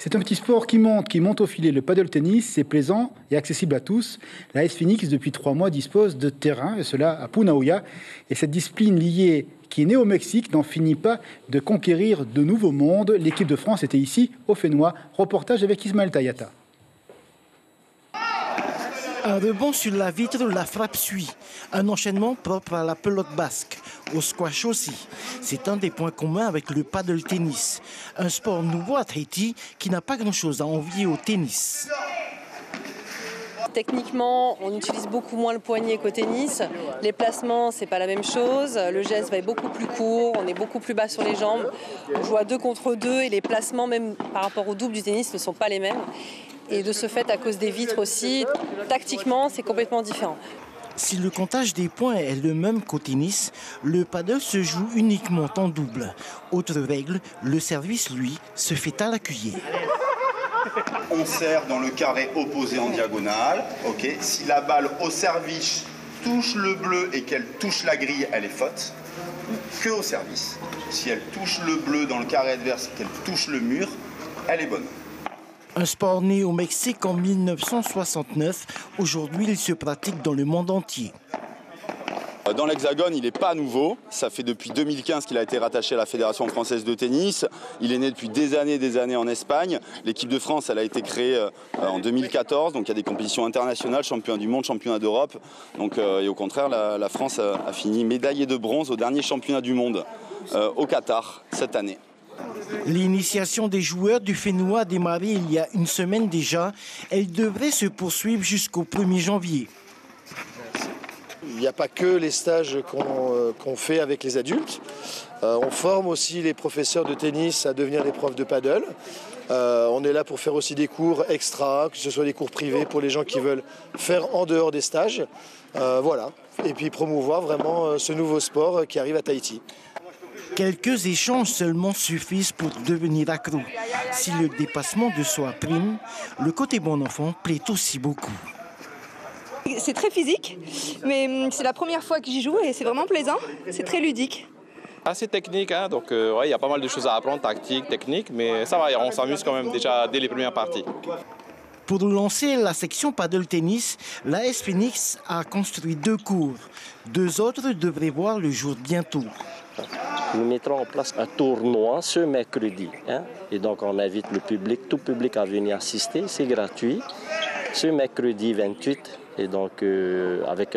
C'est un petit sport qui monte au filet. Le paddle tennis, c'est plaisant et accessible à tous. La AS Phoenix, depuis 3 mois, dispose de terrain, et cela à Punaauia. Et cette discipline qui est née au Mexique, n'en finit pas de conquérir de nouveaux mondes. L'équipe de France était ici, au Fénois. Reportage avec Ismaël Tayata. Un rebond sur la vitre, la frappe suit. Un enchaînement propre à la pelote basque, au squash aussi. C'est un des points communs avec le paddle tennis. Un sport nouveau à Tahiti qui n'a pas grand-chose à envier au tennis. Techniquement, on utilise beaucoup moins le poignet qu'au tennis. Les placements, c'est pas la même chose. Le geste va être beaucoup plus court, on est beaucoup plus bas sur les jambes. On joue à 2 contre 2 et les placements, même par rapport au double du tennis, ne sont pas les mêmes. Et de ce fait, à cause des vitres aussi, tactiquement, c'est complètement différent. Si le comptage des points est le même qu'au tennis, le paddle se joue uniquement en double. Autre règle, le service, lui, se fait à la cuillère. On sert dans le carré opposé en diagonale. Okay. Si la balle au service touche le bleu et qu'elle touche la grille, elle est faute. Que au service. Si elle touche le bleu dans le carré adverse et qu'elle touche le mur, elle est bonne. Un sport né au Mexique en 1969, aujourd'hui il se pratique dans le monde entier. Dans l'Hexagone, il n'est pas nouveau. Ça fait depuis 2015 qu'il a été rattaché à la Fédération française de tennis. Il est né depuis des années en Espagne. L'équipe de France, elle a été créée en 2014. Donc il y a des compétitions internationales, championnat du monde, championnat d'Europe. Et au contraire, la France a fini médaillée de bronze au dernier championnat du monde au Qatar cette année. L'initiation des joueurs du Fénois a démarré il y a une semaine déjà. Elle devrait se poursuivre jusqu'au 1er janvier. Il n'y a pas que les stages qu'on fait avec les adultes. On forme aussi les professeurs de tennis à devenir des profs de paddle. On est là pour faire aussi des cours extra, que ce soit des cours privés pour les gens qui veulent faire en dehors des stages. Voilà. Et puis promouvoir vraiment ce nouveau sport qui arrive à Tahiti. Quelques échanges seulement suffisent pour devenir accro. Si le dépassement de soi prime, le côté bon enfant plaît aussi beaucoup. C'est très physique, mais c'est la première fois que j'y joue et c'est vraiment plaisant. C'est très ludique. Assez technique, hein, donc il y a pas mal de choses à apprendre, tactique, technique, mais ça va, on s'amuse quand même déjà dès les premières parties. Pour lancer la section paddle tennis, l'AS Phoenix a construit 2 cours. 2 autres devraient voir le jour bientôt. Nous mettrons en place un tournoi ce mercredi. Et donc on invite le public, tout public à venir assister, c'est gratuit. Ce mercredi 28, et donc avec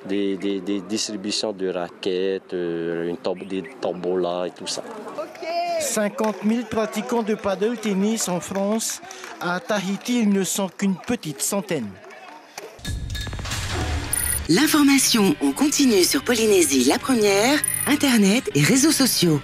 des distributions de raquettes, des tombolas et tout ça. 50 000 pratiquants de paddle tennis en France. À Tahiti, ils ne sont qu'une petite centaine. L'information en continu sur Polynésie la première, Internet et réseaux sociaux.